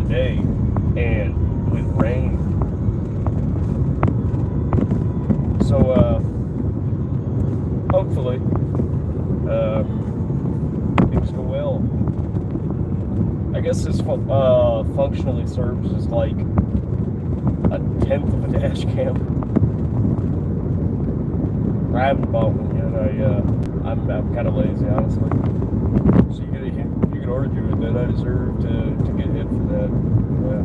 day and with rain. So hopefully things go well. I guess this functionally serves as like a tenth of a dash cam. I haven't bought one yet. I'm kind of lazy, honestly. So you could argue that I deserve to get hit for that. Yeah.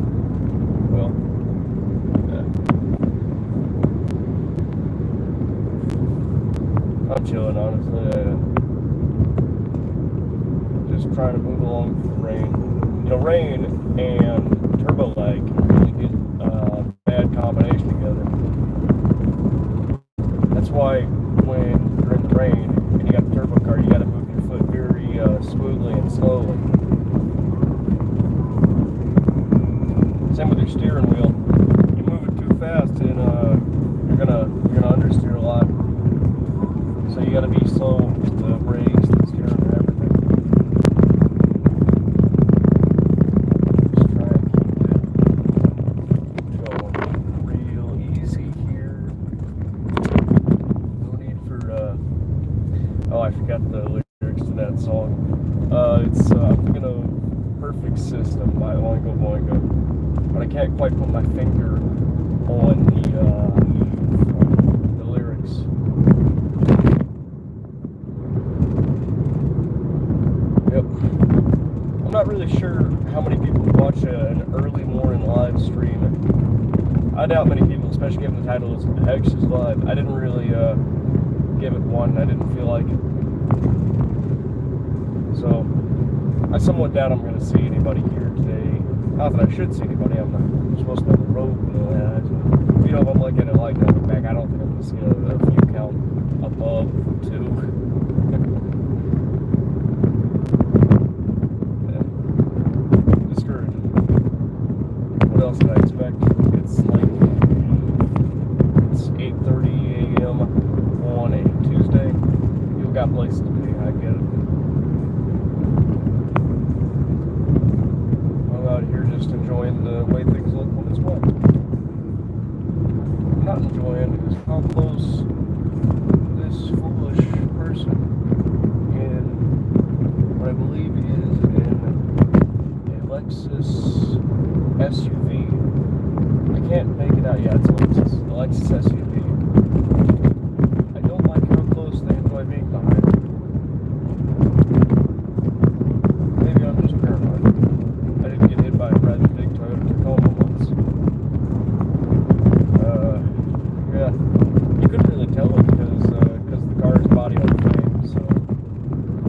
Well, yeah. I'm chilling, honestly. Just trying to move along through the rain. You know, rain and turbo lag can really get a bad combination together. That's why when you're in the rain and you got a turbo car, you got to move your foot very smoothly and slowly. Same with your steering wheel. You move it too fast, and you're gonna understeer a lot. So you got to be slow with the brakes, the steering, and everything. Just try and keep it going real easy here. No need for oh, I forgot the lyrics to that song. It's I'm thinking of "Perfect System" by Oingo Boingo, but I can't quite put my finger on the lyrics. Yep. I'm not really sure how many people watch an early morning live stream. I doubt many people, especially given the title is Hex is Live. I didn't really give it one. I didn't feel like it. So I somewhat doubt I'm going to see anybody here today. Not that I should see anybody. I'm supposed to be on the road. You know, if I'm looking at like coming back, I don't think I'm going to see a view count above 2. Yeah. Discouraging. What else did I expect? It's 8:30 a.m. on a Tuesday. You got places to be. I get it. I'm out here just enjoying the way things look when it's wet. I'm not enjoying is how close this foolish person in what I believe is a Lexus SUV. I can't make it out. Yeah, it's a Lexus SUV. I don't like how close they enjoy being behind. Maybe I'm just paranoid. I didn't get hit by a rather big Toyota Tacoma once. Yeah, you couldn't really tell it because the car is body on frame, so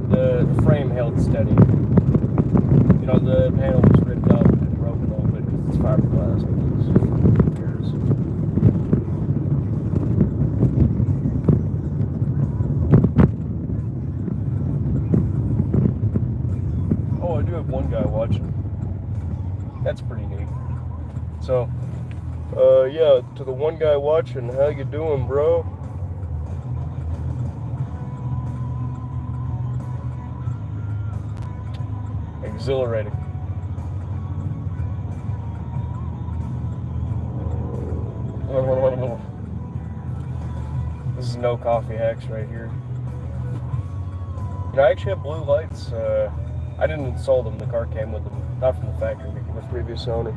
the frame held steady. You know, the panel was ripped up and broken a little bit because it's fiberglass, but who cares? Oh, I do have one guy watching. That's pretty neat. So, yeah, to the one guy watching, how you doing, bro? Exhilarating. This is no coffee hacks right here. You know, I actually have blue lights. I didn't install them. The car came with them, not from the factory, but from the previous owner.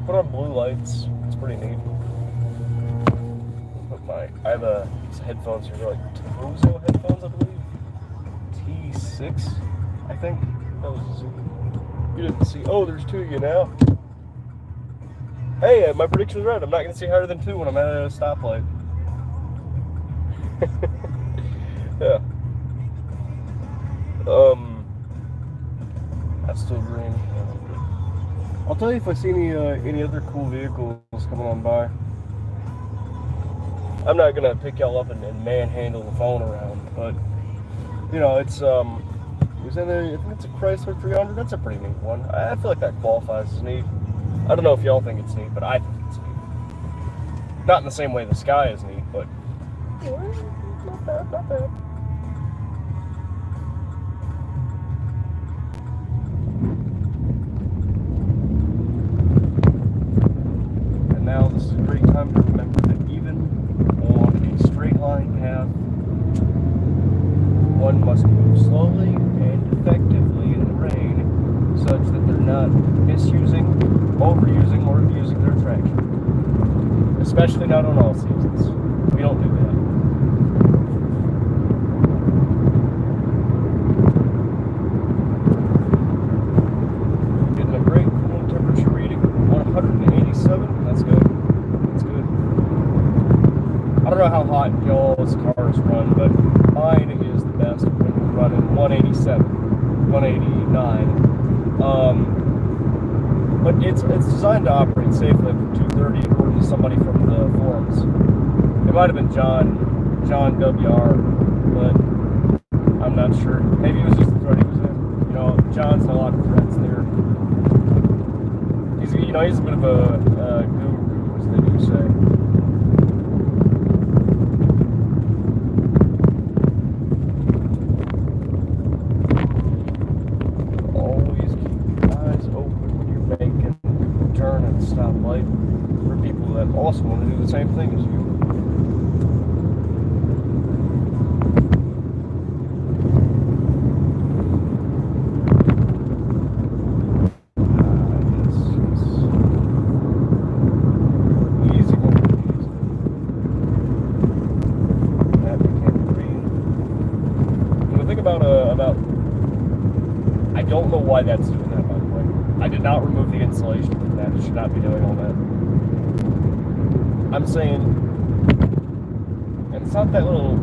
Put on blue lights. It's pretty neat. I have these headphones here, like Tozo headphones, I believe. T6, I think. That was you didn't see. Oh, there's 2 of you now. Hey, my prediction was right. I'm not going to see higher than 2 when I'm at a stoplight. Yeah. That's still green. I'll tell you if I see any other cool vehicles coming on by. I'm not gonna pick y'all up and manhandle the phone around, but you know, it's I think it's a Chrysler 300. That's a pretty neat one. I feel like that qualifies as neat. I don't know if y'all think it's neat, but I think it's neat. Not in the same way the sky is neat, but not bad, not bad. time to remember that even on a straight line path, one must move slowly and effectively in the rain, such that they're not misusing, overusing, or abusing their traction. Especially not on all seasons. We don't do that. Getting a great coolant temperature reading, 187. That's good. That's good. I don't know how hot y'all's cars run, but mine is the best when we're running 187, 189. But it's designed to operate safely up to 230, according to somebody from the forums. It might have been John WR, but I'm not sure. Maybe it was just the thread he was in. You know, John's in a lot of threads there. He's a bit of a guru, as they do say. Always keep your eyes open when you're making a turn at a stoplight for people that also want to do the same thing as you. I don't know why that's doing that, by the way. I did not remove the insulation from that. It should not be doing all that. I'm saying, and it's not that little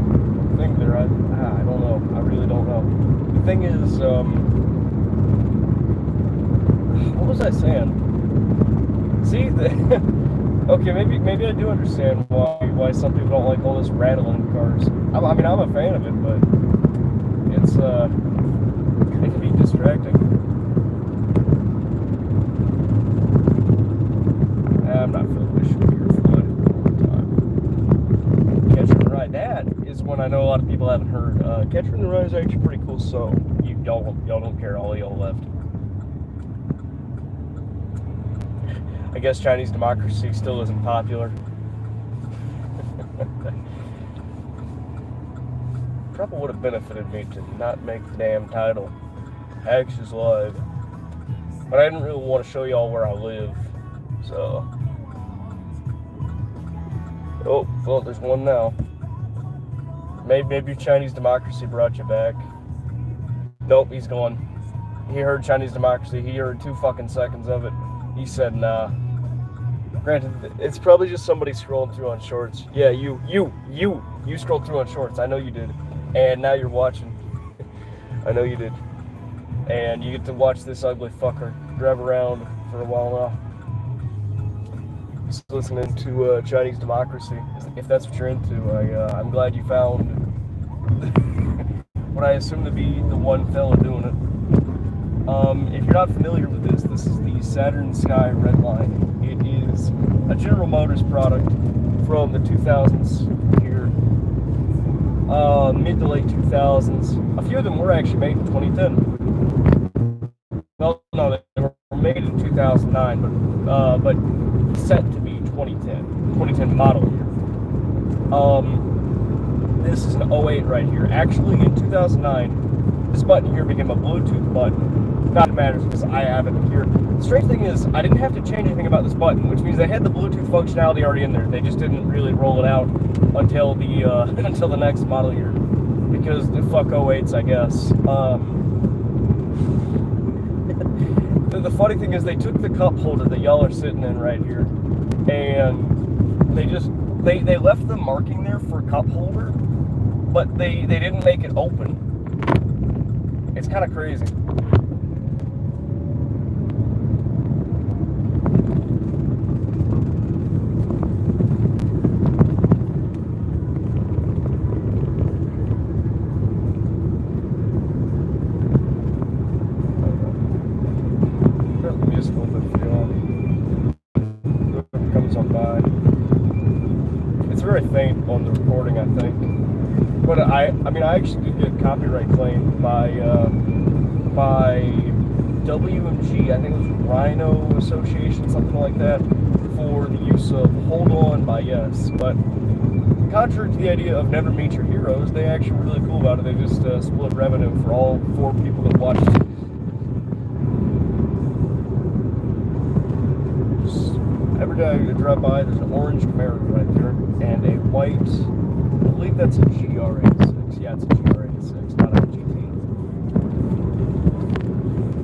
thing there. I don't know. I really don't know. The thing is, what was I saying? See, okay, maybe I do understand why some people don't like all this rattling in cars. I'm a fan of it, but it's it can be distracting. I'm not feeling this shit here flood all the time. Catcher in the Rye. That is one I know a lot of people haven't heard. Catcher in the Rye is actually pretty cool, so y'all don't care, all y'all left. I guess Chinese democracy still isn't popular. Probably would have benefited me to not make the damn title Actions Live, but I didn't really want to show y'all where I live, so. Oh, well, there's one now. Maybe Chinese democracy brought you back. Nope, he's gone. He heard Chinese democracy. He heard 2 fucking seconds of it. He said, nah. Granted, it's probably just somebody scrolling through on shorts. Yeah, you scrolled through on shorts. I know you did. And now you're watching. I know you did. And you get to watch this ugly fucker drive around for a while now. Just listening to Chinese democracy. If that's what you're into, I'm glad you found what I assume to be the one fella doing it. If you're not familiar with this is the Saturn Sky Redline. It is a General Motors product from the 2000s here. Mid to late 2000s. A few of them were actually made in 2010. Well, no, they were made in 2009, but set to be 2010 model year. This is an 08 right here. Actually, in 2009, this button here became a Bluetooth button. Not that it matters because I have it here. The strange thing is, I didn't have to change anything about this button, which means they had the Bluetooth functionality already in there. They just didn't really roll it out until the until the next model year, because the fuck 08s, I guess. The funny thing is, they took the cup holder that y'all are sitting in right here, and they left the marking there for cup holder, but they didn't make it open. It's kind of crazy. Very faint on the recording, I think. But I actually did get copyright claimed by WMG. I think it was Rhino Association, something like that, for the use of Hold On by Yes, but contrary to the idea of never meet your heroes, they actually were really cool about it. They just split revenue for all 4 people that watched it. Just, every day I drive by, there's an orange Camaro right there, and a white, I believe that's a GR86. Yeah, it's a GR86, not a GT.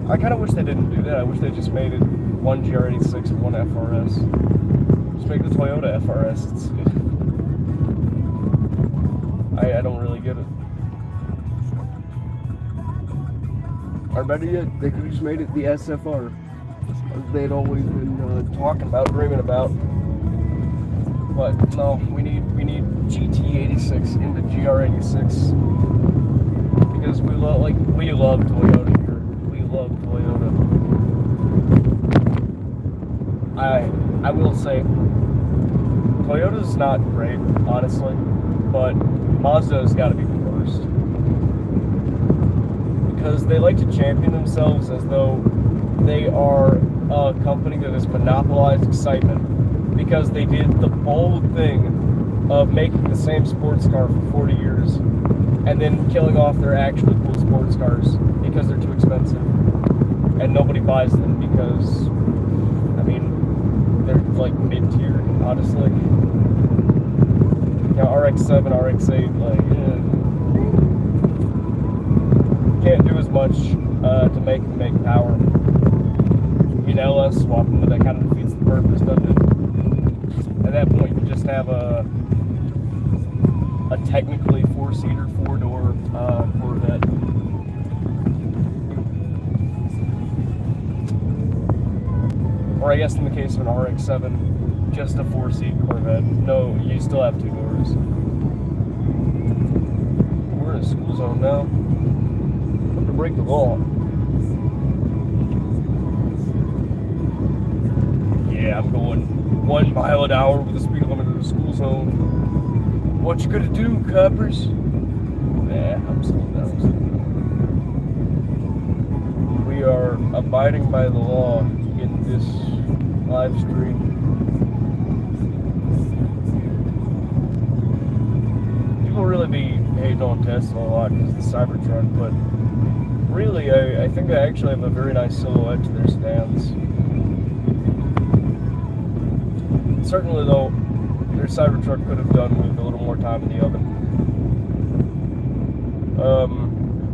I kind of wish they didn't do that. I wish they just made it one GR86 and one FRS. Just make the Toyota FRS. I don't really get it. Or better yet, they could have just made it the SFR. They'd always been talking about, dreaming about. But no, we need GT86 into GR86 because we love Toyota here. We love Toyota. I will say, Toyota's not great, honestly, but Mazda's got to be the worst. Because they like to champion themselves as though they are a company that has monopolized excitement because they did the bold thing of making the same sports car for 40 years and then killing off their actually cool sports cars because they're too expensive and nobody buys them because, I mean, they're like mid-tier, honestly. You know, RX-7, RX-8, like, can't do as much to make power. You know, LS swap them, but that kind of defeats the purpose, doesn't it? At that point, you just have a technically 4-seater, 4-door Corvette. Or I guess in the case of an RX-7, just a 4-seat Corvette. No, you still have 2 doors. We're in a school zone now. I'm to break the law. Yeah, I'm going 1 mile an hour with the speed limit in the school zone. What you gonna do, coppers? Nah, I'm slowing down. We are abiding by the law in this live stream. People really be hating on Tesla a lot because of the Cybertruck, but really, I think they actually have a very nice silhouette to their sedans. Certainly, though, their Cybertruck could have done with a little more time in the oven.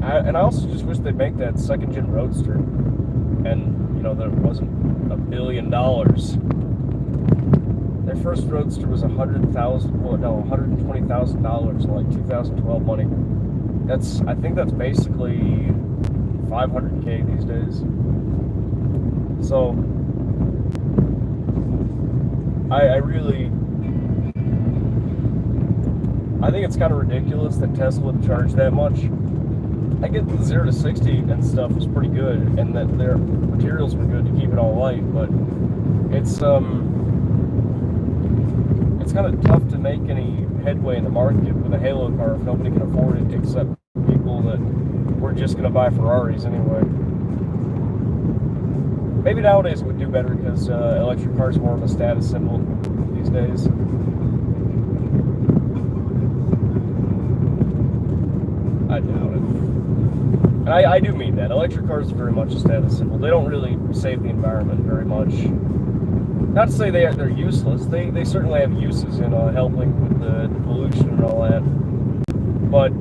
And I also just wish they'd make that 2nd-gen Roadster, and you know that it wasn't $1 billion. Their first Roadster was $120,000 in like 2012 money. I think that's basically $500K these days. So I think it's kind of ridiculous that Tesla would charge that much. I get the 0 to 60 and stuff was pretty good, and that their materials were good to keep it all light, but it's kind of tough to make any headway in the market with a Halo car if nobody can afford it except people that were just going to buy Ferraris anyway. Maybe nowadays it would do better because electric cars are more of a status symbol these days. I doubt it. And I do mean that. Electric cars are very much a status symbol. They don't really save the environment very much. Not to say they're useless. They certainly have uses in helping with the pollution and all that. But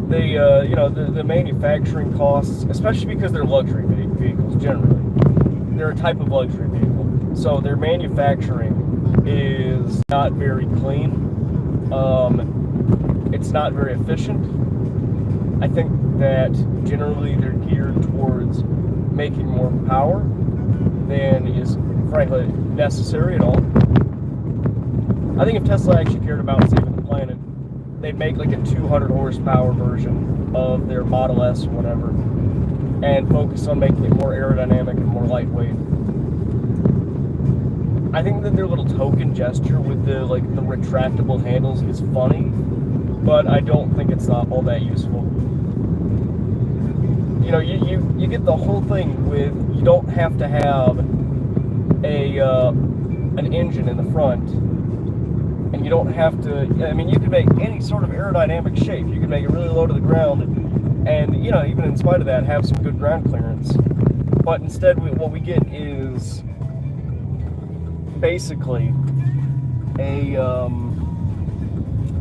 they, the manufacturing costs, especially because they're luxury vehicles generally. They're a type of luxury vehicle. So their manufacturing is not very clean. It's not very efficient. I think that generally they're geared towards making more power than is frankly necessary at all. I think if Tesla actually cared about saving the planet, they'd make like a 200 horsepower version of their Model S or whatever and focus on making it more aerodynamic and more lightweight. I think that their little token gesture with the retractable handles is funny, but I don't think it's not all that useful. You know, you get the whole thing with you don't have to have a an engine in the front, and you don't have to, I mean, you can make any sort of aerodynamic shape. You can make it really low to the ground, and, you know, even in spite of that, have some good ground clearance. But instead, what we get is basically a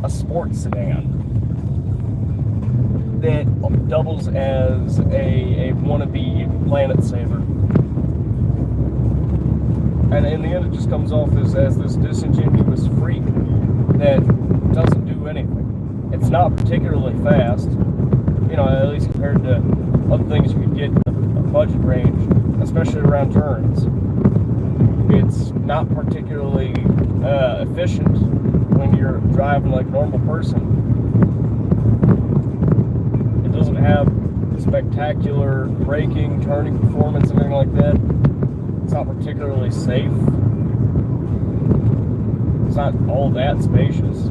sports sedan that doubles as a wannabe planet saver. And in the end, it just comes off as this disingenuous freak that doesn't do anything. It's not particularly fast, you know, at least compared to other things you could get in a budget range, especially around turns. It's not particularly efficient when you're driving like a normal person. It doesn't have spectacular braking, turning performance, anything like that. It's not particularly safe. It's not all that spacious.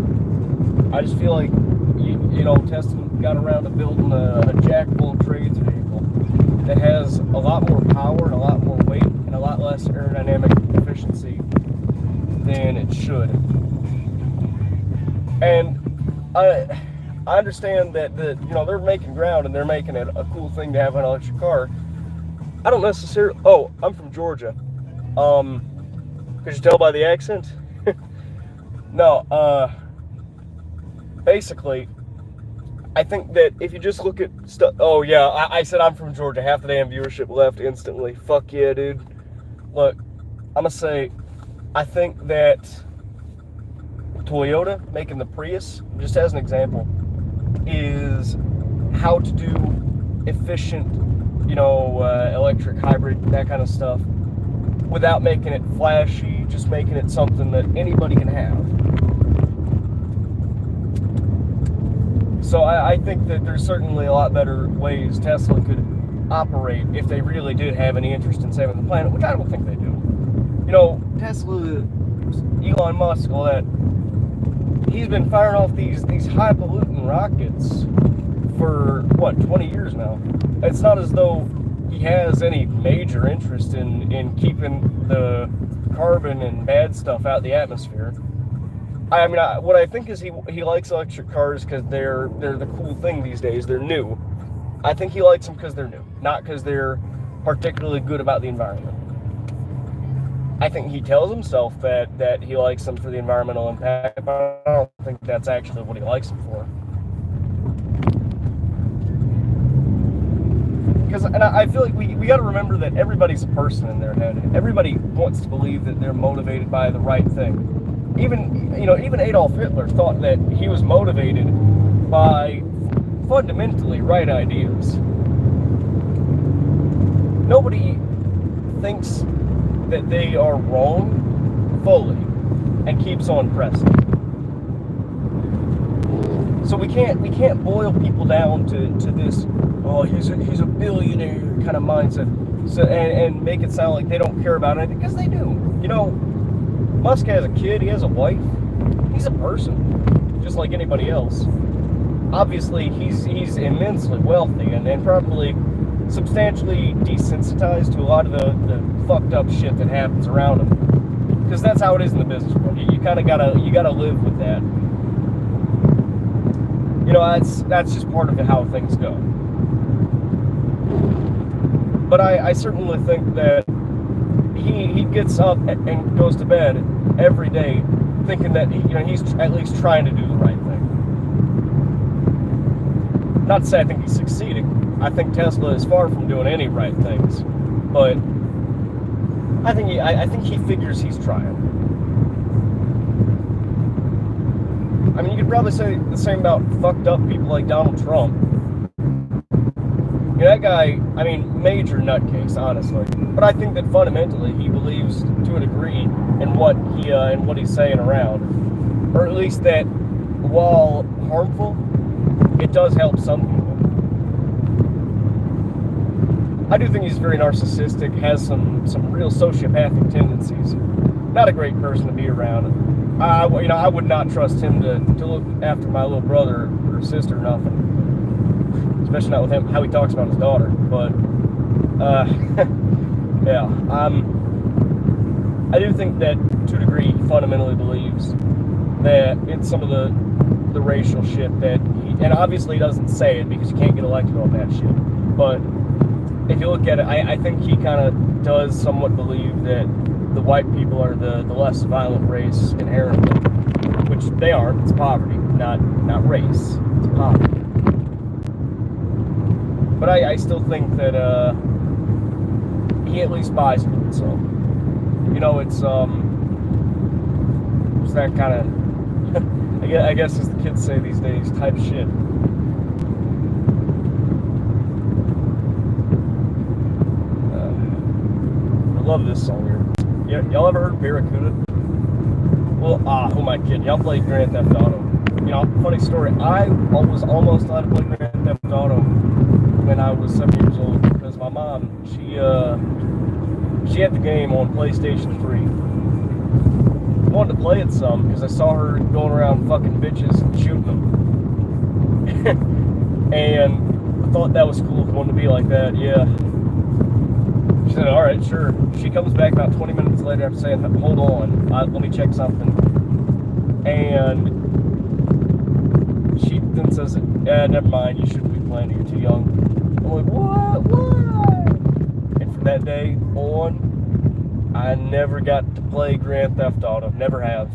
I just feel like, you know, Tesla got around to building a jack of all trades vehicle that has a lot more power and a lot more weight and a lot less aerodynamic efficiency than it should. And I understand that you know, they're making ground and they're making it a cool thing to have an electric car. I don't necessarily. Oh, I'm from Georgia. Could you tell by the accent? No. Basically, I think that if you just look at stuff. Oh yeah, I said I'm from Georgia. Half the damn viewership left instantly. Fuck yeah, dude. Look, I'm gonna say, I think that Toyota making the Prius, just as an example, is how to do efficient, you know, electric, hybrid, that kind of stuff, without making it flashy, just making it something that anybody can have. So I think that there's certainly a lot better ways Tesla could operate if they really did have any interest in saving the planet, which I don't think they do. You know, Tesla, Elon Musk, all that, he's been firing off these high-polluting rockets for, what, 20 years now. It's not as though he has any major interest in keeping the carbon and bad stuff out of the atmosphere. I mean, what I think is he likes electric cars because they're the cool thing these days. They're new. I think he likes them because they're new, not because they're particularly good about the environment. I think he tells himself that he likes them for the environmental impact, but I don't think that's actually what he likes them for. Because, and I feel like we got to remember that everybody's a person in their head. Everybody wants to believe that they're motivated by the right thing. Even Adolf Hitler thought that he was motivated by fundamentally right ideas. Nobody thinks that they are wrong fully and keeps on pressing. So we can't boil people down to this, oh, he's a billionaire kind of mindset, so and make it sound like they don't care about anything, because they do. You know, Musk has a kid, he has a wife, he's a person, just like anybody else. Obviously, he's immensely wealthy and probably substantially desensitized to a lot of the fucked up shit that happens around him, because that's how it is in the business world. You kind of gotta live with that. You know, that's just part of how things go. But I certainly think that he gets up and goes to bed every day thinking that, you know, he's at least trying to do the right thing. Not to say I think he's succeeding. I think Tesla is far from doing any right things, but I think he figures he's trying. I mean, you could probably say the same about fucked up people like Donald Trump. You know, that guy, I mean, major nutcase, honestly. But I think that fundamentally he believes to a degree in what he's saying around, or at least that while harmful, it does help some people. I do think he's very narcissistic, has some real sociopathic tendencies. Not a great person to be around. I would not trust him to look after my little brother or sister, nothing. Especially not with him, how he talks about his daughter. But, yeah, I do think that, to a degree, he fundamentally believes that in some of the racial shit that and obviously he doesn't say it because you can't get elected on that shit. But if you look at it, I think he kind of does somewhat believe that the white people are the less violent race inherently, which they aren't. It's poverty, not race. It's poverty. But I still think that he at least buys it. So, you know, it's that kind of, I guess as the kids say these days, type shit. I love this song here. Yeah, y'all ever heard Barracuda? Well, who am I kidding? Y'all played Grand Theft Auto. You know, funny story. I was almost allowed to play Grand Theft Auto when I was 7 years old because my mom, she had the game on PlayStation 3. I wanted to play it some because I saw her going around fucking bitches and shooting them. And I thought that was cool. I wanted to be like that, yeah. She said, all right, sure. She comes back about 20 minutes later after saying, hold on, let me check something. And she then says, never mind, you shouldn't be playing it, you're too young. I'm like, what? And from that day on, I never got to play Grand Theft Auto. Never have.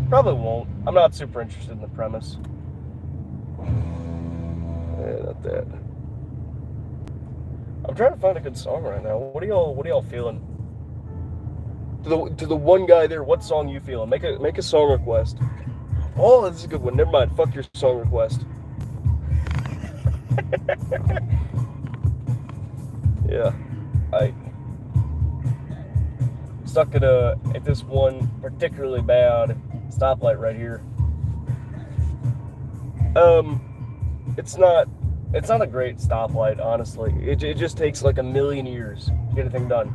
Probably won't. I'm not super interested in the premise. Not that. I'm trying to find a good song right now. What are y'all feeling? To the one guy there, what song you feeling? Make a song request. Oh, this is a good one. Never mind. Fuck your song request. Yeah, I stuck at this one particularly bad stoplight right here. It's not a great stoplight, honestly. It just takes like a million years to get anything done.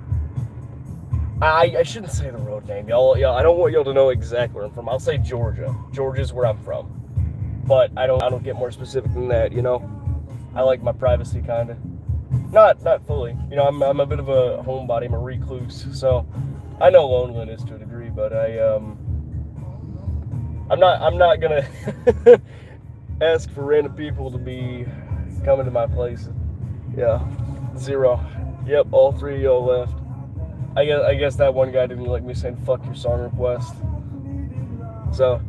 I shouldn't say the road name, y'all. I don't want y'all to know exactly where I'm from. I'll say Georgia. Georgia's where I'm from, but I don't get more specific than that. You know, I like my privacy, kind of. Not fully. You know, I'm a bit of a homebody. I'm a recluse, so I know loneliness to a degree, but I'm not gonna ask for random people to be coming to my place. Yeah, 0. Yep, all 3 of y'all left. I guess that one guy didn't like me saying fuck your song request. So,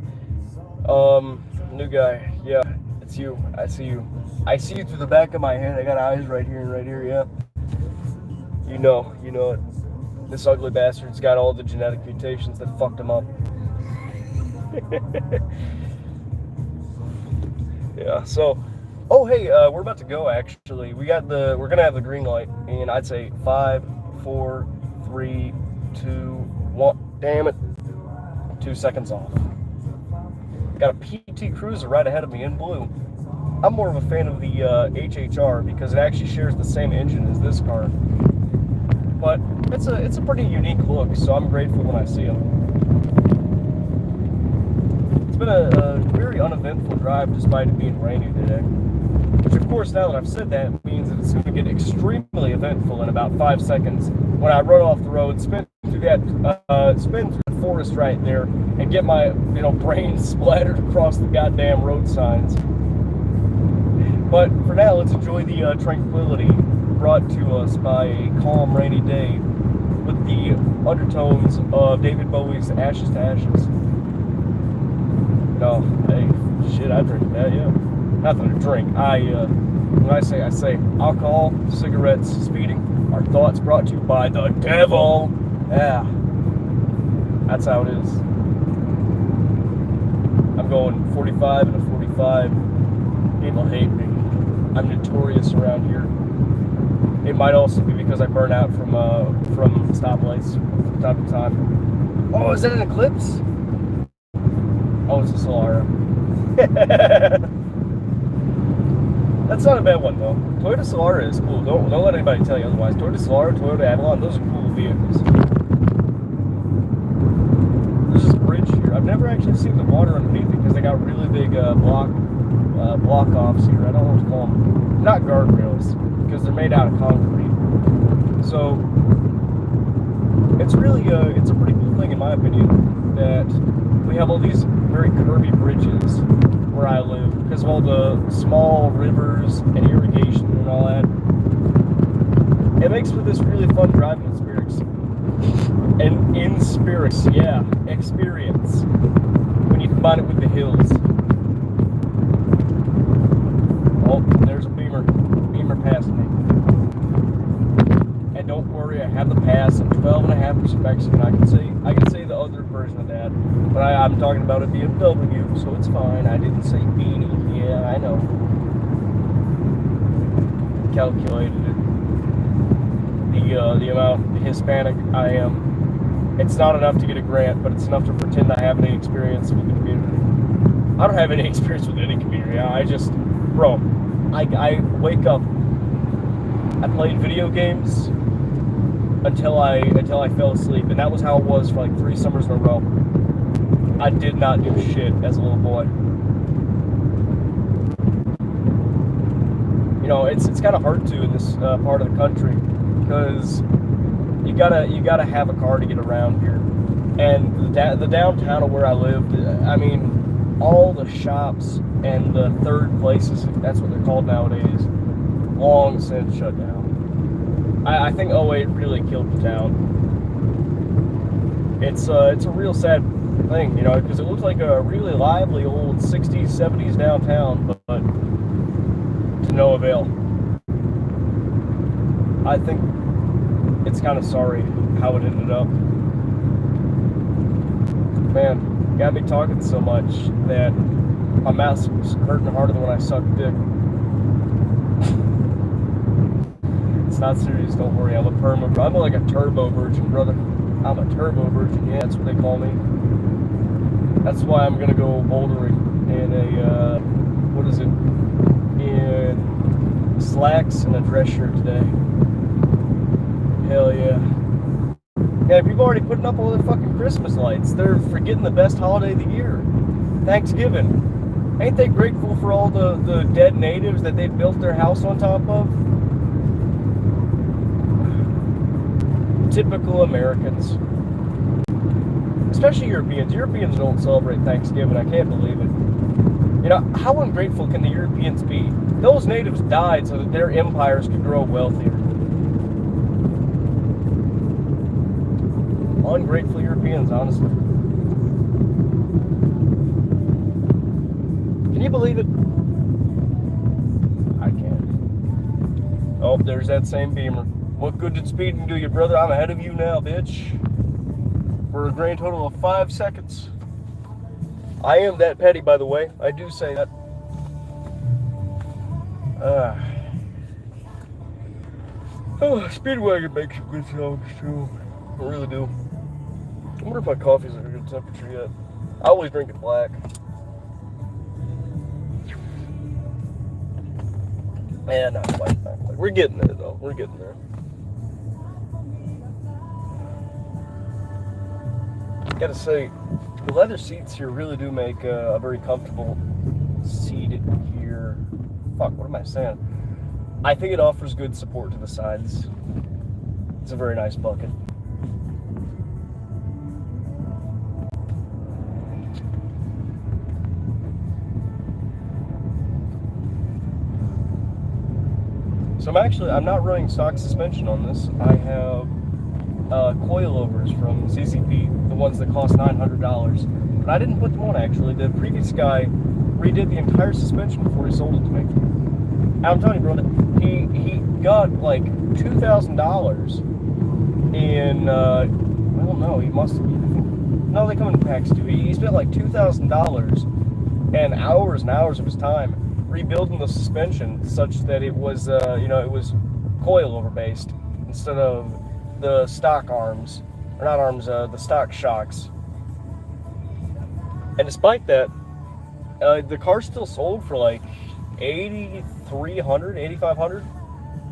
new guy, yeah, it's you. I see you. I see you through the back of my head. I got eyes right here and right here, yeah. You know it. This ugly bastard's got all the genetic mutations that fucked him up. Yeah, so, oh hey, we're about to go actually. We're gonna have the green light in, I'd say 5, 4, 3, 2, 1. Damn it. 2 seconds off. Got a PT Cruiser right ahead of me in blue. I'm more of a fan of the HHR because it actually shares the same engine as this car. But it's a pretty unique look, so I'm grateful when I see them. It's been a very uneventful drive despite it being rainy today. Which, of course, now that I've said that, means that it's going to get extremely eventful in about 5 seconds when I run off the road, spin through the forest right there, and get my brain splattered across the goddamn road signs. But for now, let's enjoy the tranquility brought to us by a calm, rainy day with the undertones of David Bowie's Ashes to Ashes. No, hey, shit, I drink that, yeah. Nothing to drink. When I say alcohol, cigarettes, speeding, our thoughts brought to you by the devil. Yeah, that's how it is. I'm going 45 and a 45. People hate me. I'm notorious around here. It might also be because I burn out from stoplights from time to time. Oh, is that an Eclipse? Oh, it's a Solara. That's not a bad one though. Toyota Solara is cool. Don't let anybody tell you otherwise. Toyota Solara, Toyota Avalon, those are cool vehicles. There's this bridge here. I've never actually seen the water underneath it because they got really big block offs here. I don't know what to call them. Not guardrails because they're made out of concrete. So it's a pretty my opinion, that we have all these very curvy bridges where I live because of all the small rivers and irrigation and all that. It makes for this really fun driving experience. And experience when you combine it with the hills. Oh, there's a Beamer passing me. And don't worry, I have the pass. I'm 12.5% Mexican. I can say the other version of that, but I'm talking about a BMW, so it's fine. I didn't say beanie. Yeah, I know. Calculated it. The amount Hispanic I am. It's not enough to get a grant, but it's enough to pretend I have any experience with the community. I don't have any experience with any community. I wake up. I played video games until I fell asleep, and that was how it was for like 3 summers in a row. I did not do shit as a little boy. You know, it's kind of hard to in this part of the country because you gotta have a car to get around here, and the downtown of where I lived, I mean, all the shops and the third places, if that's what they're called nowadays, long since shut down. I think 08 really killed the town. It's a real sad thing, you know, because it looks like a really lively old 60s, 70s downtown, but to no avail. I think it's kind of sorry how it ended up. Man, got me talking so much that my mouth's hurting harder than when I sucked dick. It's not serious, don't worry. I'm like a turbo virgin, brother. I'm a turbo virgin, yeah, that's what they call me. That's why I'm gonna go bouldering in a, in slacks and a dress shirt today. Hell yeah. Yeah, people already putting up all their fucking Christmas lights. They're forgetting the best holiday of the year, Thanksgiving. Ain't they grateful for all the dead natives that they built their house on top of? Typical Americans. Especially Europeans. Europeans don't celebrate Thanksgiving. I can't believe it. You know, how ungrateful can the Europeans be? Those natives died so that their empires could grow wealthier. Ungrateful Europeans, honestly. Can you believe it? I can't. Oh, there's that same Beamer. What good did speeding do you, brother? I'm ahead of you now, bitch. For a grand total of 5 seconds. I am that petty, by the way. I do say that. Speedwagon makes some good songs, too. I really do. I wonder if my coffee's at a good temperature yet. I always drink it black. And not quite. We're getting there, though. We're getting there. Gotta say, the leather seats here really do make a very comfortable seat here. Fuck, what am I saying? I think it offers good support to the sides. It's a very nice bucket. So I'm not running stock suspension on this. I have coilovers from ZZP, the ones that cost $900. But I didn't put them on, actually. The previous guy redid the entire suspension before he sold it to me. And I'm telling you, brother, he got like $2,000 in, I don't know, he must have, no, they come in packs too. He spent like $2,000 and hours of his time rebuilding the suspension such that it was, it was coilover based instead of the stock arms, or not arms, the stock shocks. And despite that, the car still sold for like $8,300, $8,500,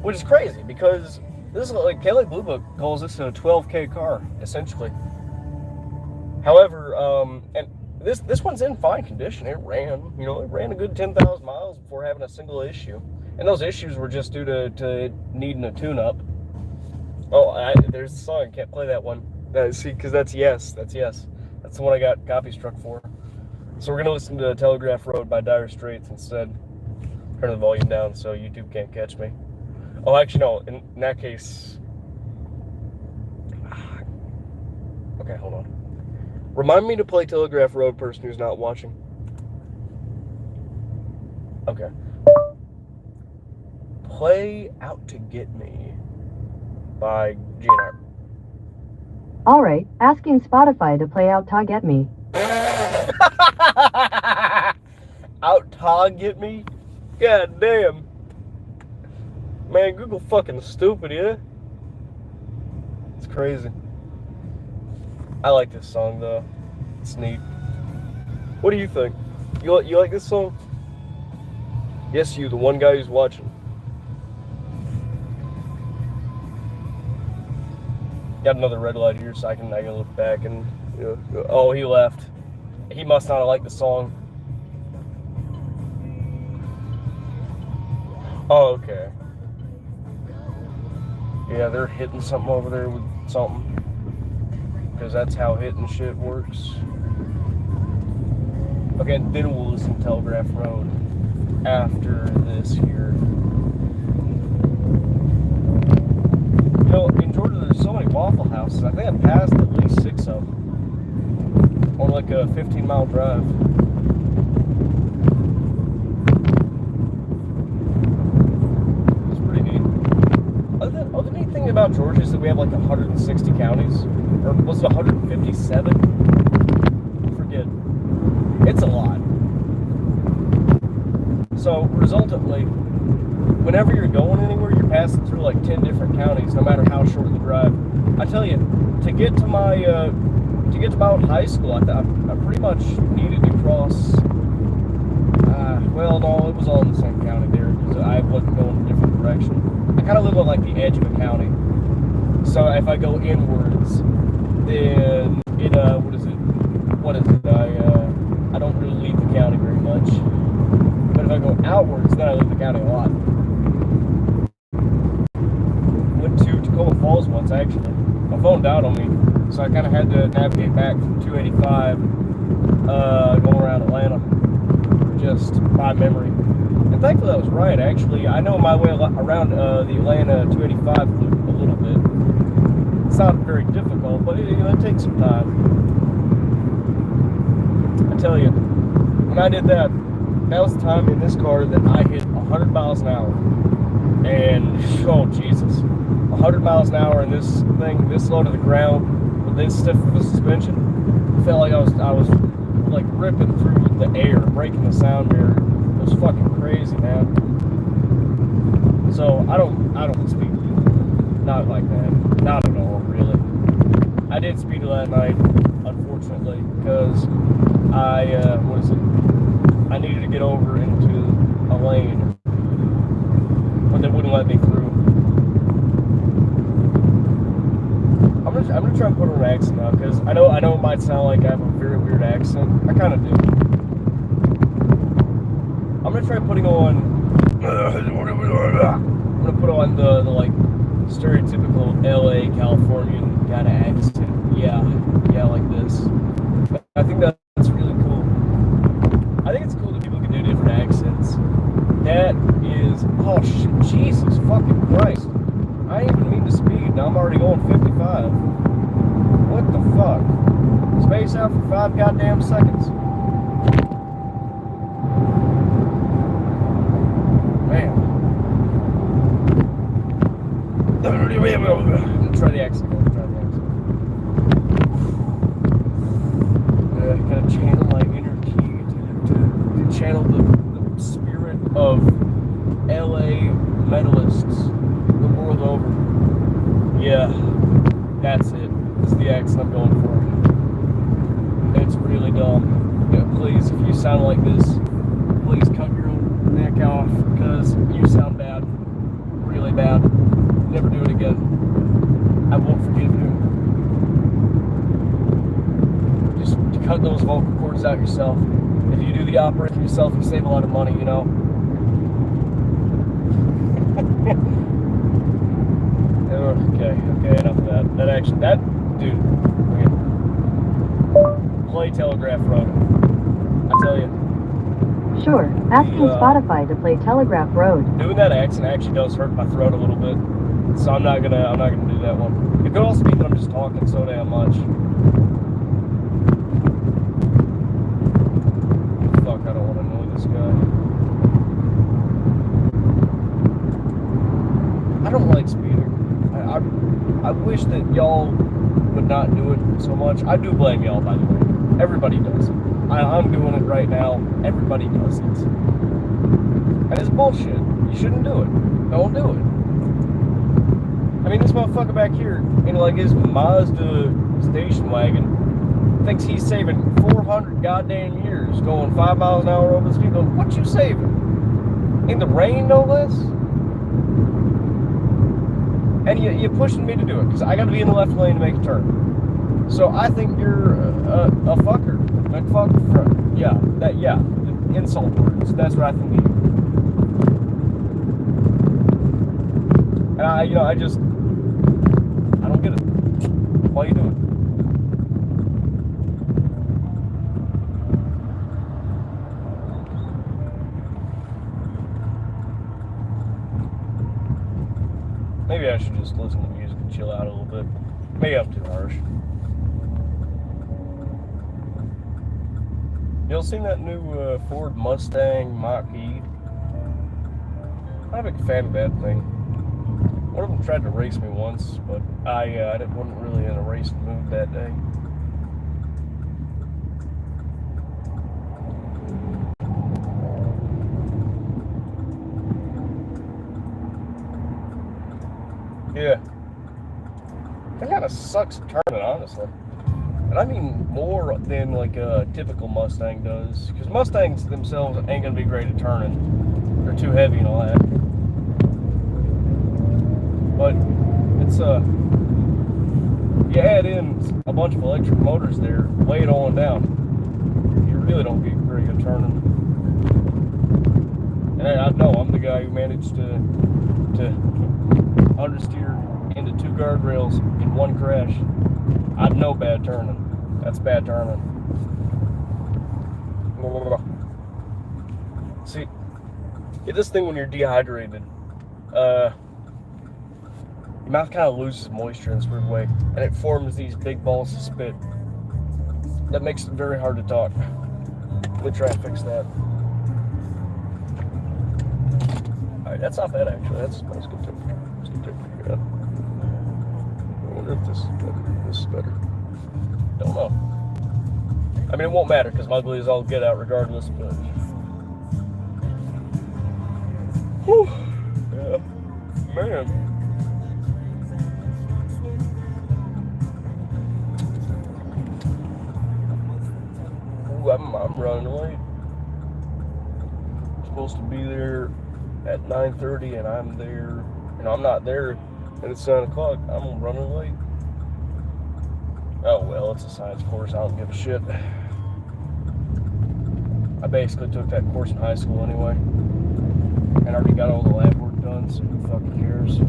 which is crazy because this is like Kelly Blue Book calls this a 12K car, essentially. However, and this one's in fine condition. It ran a good 10,000 miles before having a single issue. And those issues were just due to needing a tune-up. Oh, there's the song. Can't play that one. See, because that's yes. That's yes. That's the one I got copy struck for. So we're going to listen to Telegraph Road by Dire Straits instead. Turn the volume down so YouTube can't catch me. Oh, actually, no. In that case... Okay, hold on. Remind me to play Telegraph Road, person who's not watching. Okay. Play Out to Get Me by GNR. All right, asking Spotify to play Out to Get Me. Out to Get Me? God damn. Man, Google fucking stupid, yeah? It's crazy. I like this song, though. It's neat. What do you think? You like this song? Yes, you, the one guy who's watching. Got another red light here, so I can look back and... oh, he left. He must not have liked the song. Oh, okay. Yeah, they're hitting something over there with something. Because that's how hitting shit works. Okay, then we'll listen to Telegraph Road after this here. You know, in Georgia there's so many Waffle Houses. I think I passed at least 6 of them on like a 15-mile drive. It's pretty neat. Other neat thing about Georgia is that we have like 160 counties. Or was it 157? I forget. It's a lot. So, resultantly, whenever you're going anywhere, you're passing through like 10 different counties, no matter how short the drive. I tell you, to get to my old high school, I pretty much needed to cross. Well, no, it was all in the same county there because I wasn't going in a different direction. I kind of live on like the edge of a county, so if I go inwards, then what is it? I don't really leave the county very much. But if I go outwards, then I leave the county a lot. Went to Tacoma Falls once, actually. My phone died on me, so I kind of had to navigate back from 285, going around Atlanta, just by memory. And thankfully I was right, actually. I know my way around the Atlanta 285 loop a little bit. It's not very difficult, but it takes some time. I tell you, when I did that, that was the time in this car that I hit 100 miles an hour. And, oh Jesus, 100 miles an hour in this thing, this low to the ground, with this stiff of a suspension, I felt like I was like ripping through the air, breaking the sound barrier. It was fucking crazy, man. So, I don't speed, not like that, not at all, really. I did speed that night, unfortunately, because I needed to get over into a lane, but they wouldn't let me through. I'm gonna try and put on an accent now, because I know it might sound like I have a very weird accent. I kind of do. I'm gonna try putting on. I'm gonna put on the like stereotypical LA Californian kind of accent. Yeah, like this. I think that's really cool. I think it's cool that people can do different accents. That is, oh shit, Jesus fucking Christ. I didn't even mean to speed, now I'm already going 55. What the fuck? Space out for 5 goddamn seconds. Man. Try the accent. Gotta channel my inner key to channel the spirit of LA metalists the world over. Yeah, that's it. This is the accent I'm going for. It's really dumb. Yeah, please, if you sound like this, please cut your own neck off, because you sound bad. Really bad. Never do it again. I won't forgive you. Just cut those vocal cords out yourself. If you do the operating yourself, you save a lot of money, you know. Okay, enough of that. That Dude, okay. Play Telegraph Road. I tell you. Sure. Asking Spotify to play Telegraph Road. Doing that accent actually does hurt my throat a little bit. So I'm not gonna do that one. It could also be that I'm just talking so damn much. Fuck, I don't want to annoy this guy. I don't like speeding. I wish that y'all would not do it so much. I do blame y'all, by the way. Everybody does it. I'm doing it right now. Everybody does it. And it's bullshit. You shouldn't do it. Don't do it. I mean, this motherfucker back here, in like his Mazda station wagon, thinks he's saving 400 goddamn years going 5 miles an hour over the speed limit. What you saving? In the rain, no less? And you're pushing me to do it, because I got to be in the left lane to make a turn. So I think you're a fucker. Like, fuck, yeah, insult words. That's what I think of you. And I don't get it. Why are you doing it? Maybe I should just listen to music and chill out a little bit. Maybe I'm too harsh. Y'all seen that new Ford Mustang Mach-E? I'm not a big fan of that thing. One of them tried to race me once, but I wasn't really in a racing mood that day. Yeah. That kind of sucks turning, honestly. And I mean more than like a typical Mustang does. Because Mustangs themselves ain't going to be great at turning. They're too heavy and all that. But it's you add in a bunch of electric motors there, lay it all down. You really don't get very good turning. And I know I'm the guy who managed to understeer into 2 guardrails in 1 crash. I know bad turning. That's bad turning. See, this thing when you're dehydrated, your mouth kind of loses moisture in this weird way, and it forms these big balls of spit. That makes it very hard to talk. Let me try and fix that. Alright, that's not bad actually. That's good temperature. That's good temperature. Yeah. I wonder if this is better. This is better. Don't know. I mean, it won't matter because my ugly is all get out regardless, but. Whew. Yeah. Man. Ooh, I'm running late. I'm supposed to be there at 9:30 and I'm there, I'm not there, and it's 9 o'clock. I'm running late. Oh well, it's a science course. I don't give a shit. I basically took that course in high school anyway, and already got all the lab work done, so who fucking cares?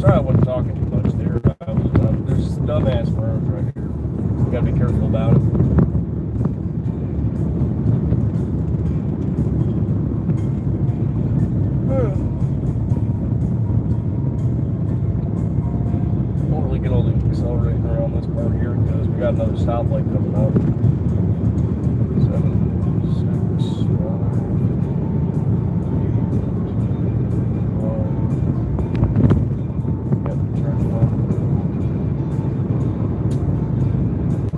Sorry I wasn't talking too much there. There's dumbass roads right here. You gotta be careful about it. Don't really get all the accelerating around this part here because we got another stoplight coming up. 7, 6, 5, 1.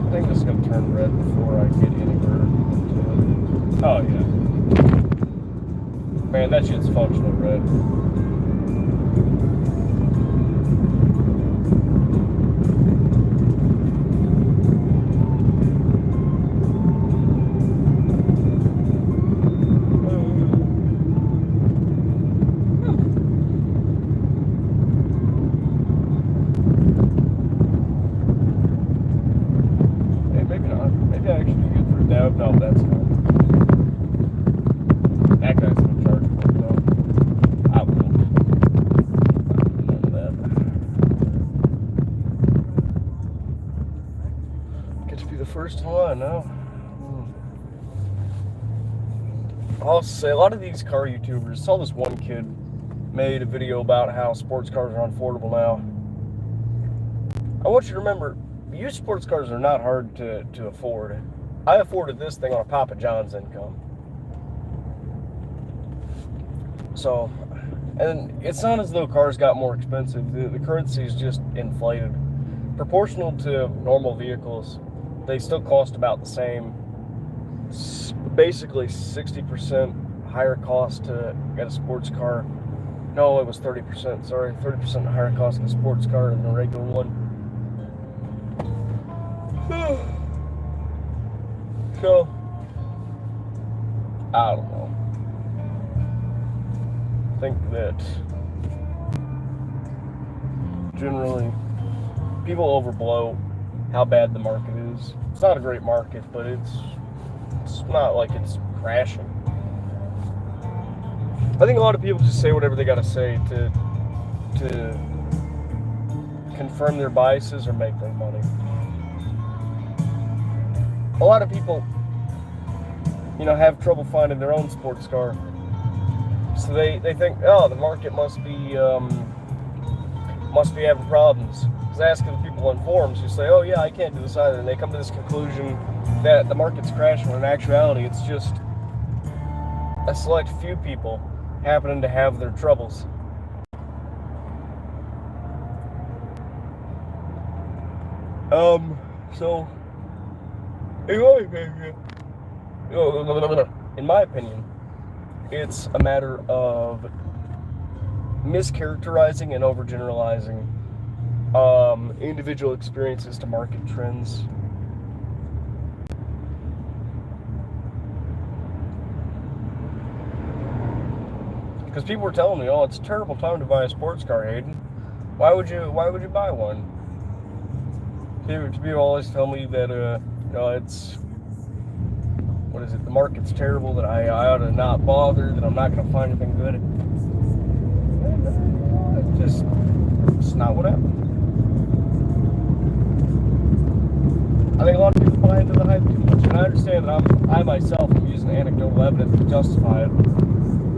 I think this is going to turn red before I get anywhere. Oh, yeah. Man, that shit's functional red. No, that's not. That guy's in charge of it, though. I won't. None of that. Get to be the first one, no? I'll say a lot of these car YouTubers. Saw this one kid made a video about how sports cars are unaffordable now. I want you to remember, used sports cars are not hard to afford. I afforded this thing on a Papa John's income. So, and it's not as though cars got more expensive. The currency is just inflated. Proportional to normal vehicles, they still cost about the same. Basically 60% higher cost to get a sports car. No, it was 30%, sorry. 30% higher cost in a sports car than a regular one. So, I don't know. I think that generally people overblow how bad the market is. It's not a great market, but it's not like it's crashing. I think a lot of people just say whatever they gotta say to confirm their biases or make their money. A lot of people, have trouble finding their own sports car. So they think, oh, the market must be having problems. Because I ask the people on forums who say, oh yeah, I can't do this either, and they come to this conclusion that the market's crashing, when in actuality it's just a select few people happening to have their troubles. So in my opinion, it's a matter of mischaracterizing and overgeneralizing individual experiences to market trends. Because people were telling me, oh, it's a terrible time to buy a sports car, Hayden. Why would you buy one? People always tell me that, the market's terrible, that I ought to not bother, that I'm not going to find anything good. It's not what happened. I think a lot of people buy into the hype too much, and I understand that I myself am using anecdotal evidence to justify it.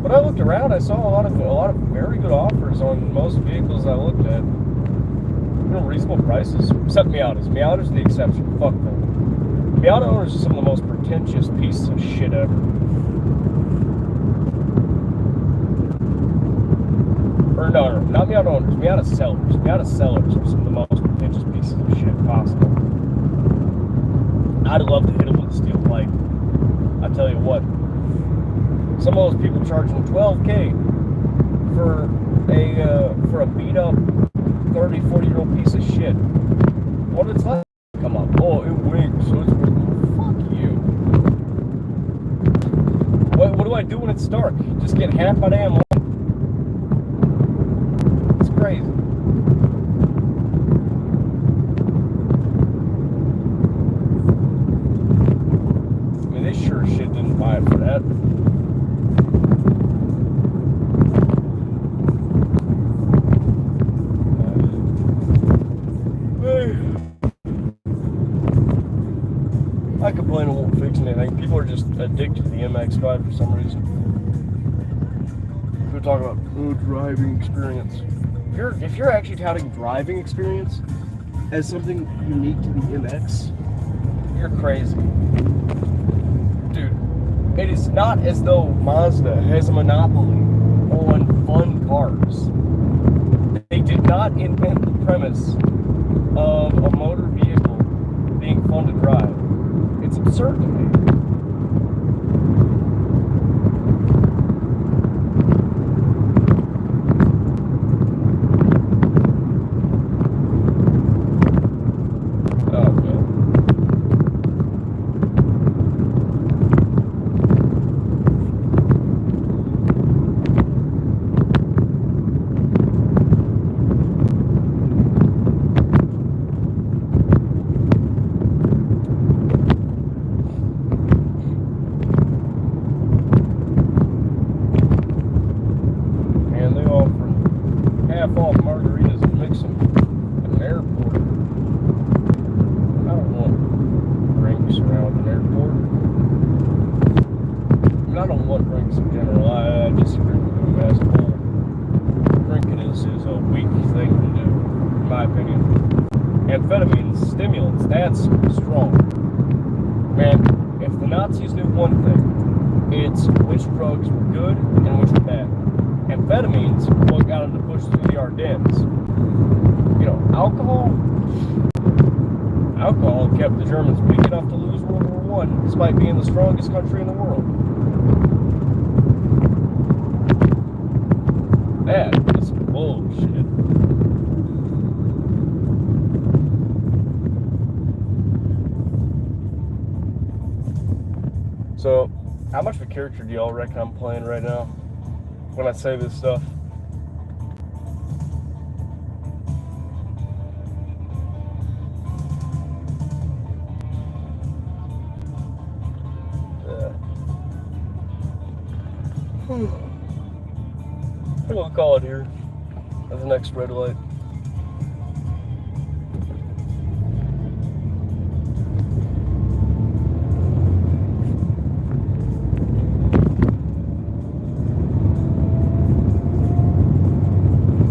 But I looked around, I saw a lot of very good offers on most vehicles I looked at. Reasonable prices, except Miatas. Miatas are the exception. Fuck them. Miata owners are some of the most pretentious pieces of shit ever. Or no, not Miata owners, Miata sellers. Miata sellers are some of the most pretentious pieces of shit possible. I'd love to hit them with a steel pipe. I tell you what. Some of those people charging $12K for a beat up 30, 40-year-old piece of shit. What did it's like? Come on. Oh, it winks, so it's worth more. Fuck you. What do I do when it's dark? Just get half my damn light? It's crazy. I mean, they sure as shit didn't buy it for that. I complain it won't fix anything. People are just addicted to the MX-5 for some reason. We're talking about driving experience. If you're actually touting driving experience as something unique to the MX, you're crazy. Dude, it is not as though Mazda has a monopoly on fun cars. They did not invent the premise of a motor vehicle being fun to drive. It's absurd to me. Oh, man. don't want drinks in general. I disagree with them as a whole. Drinking is a weak thing to do, in my opinion. Amphetamines, stimulants, that's strong. Man, if the Nazis knew one thing, it's which drugs were good and which were bad. Amphetamines what got them to push through the Ardennes. You know, alcohol kept the Germans weak enough to lose World War I, despite being the strongest country in the world. That is bullshit. So, how much of a character do y'all reckon I'm playing right now when I say this stuff? I think we'll call it here at the next red light.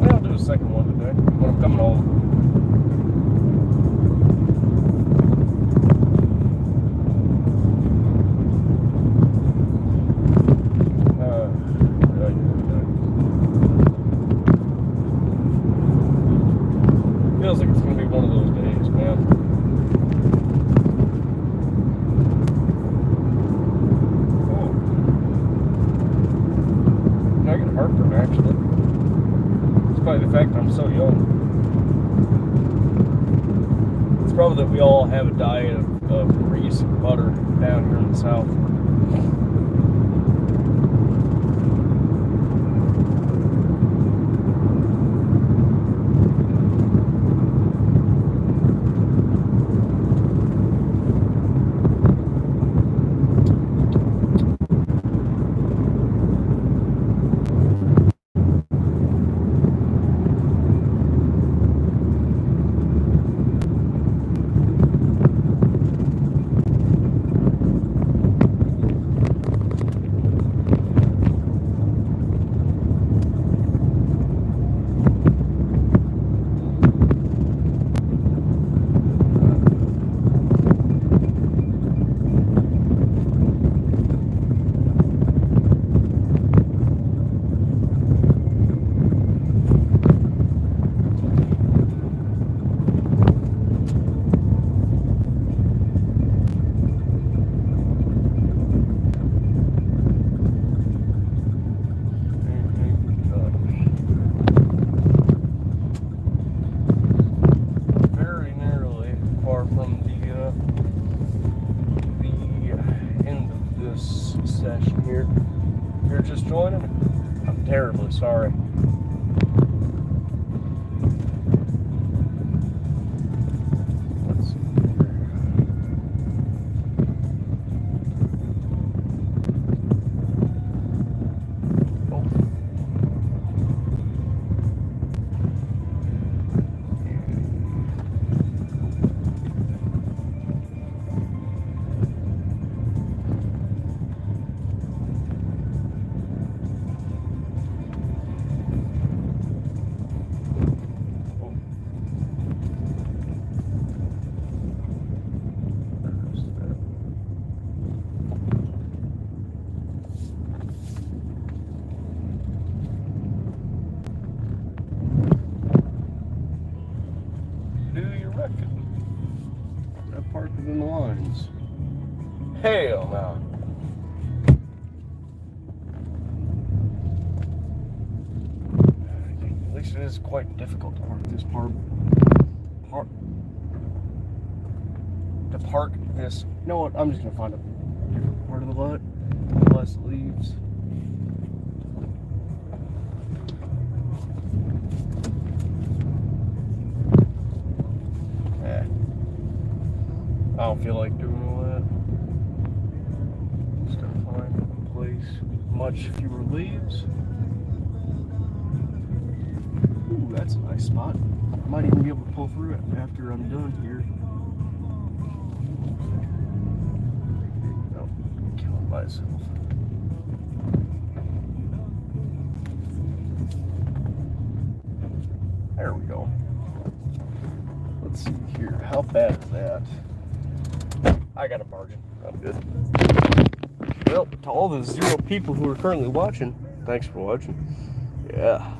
I'll do a second one today when I'm coming home. Feels like it's going to be one of those days, man. Oh. I get heartburn, actually. It's probably the fact that I'm so young. It's probably that we all have a diet of grease and butter down here in the South. Session here. If you're just joining, I'm terribly sorry. Let's see I parked within the lines. Hell no. At least it is quite difficult to park this this. You know what? I'm just gonna find a different part of the lot. Less leaves. I don't feel like doing all that. Just gotta find a place with much fewer leaves. Ooh, that's a nice spot. I might even be able to pull through it after I'm done here. Oh, I'm killing myself. here. How bad is that? I got a margin. I'm good. Well, to all the 0 people who are currently watching, thanks for watching. Yeah.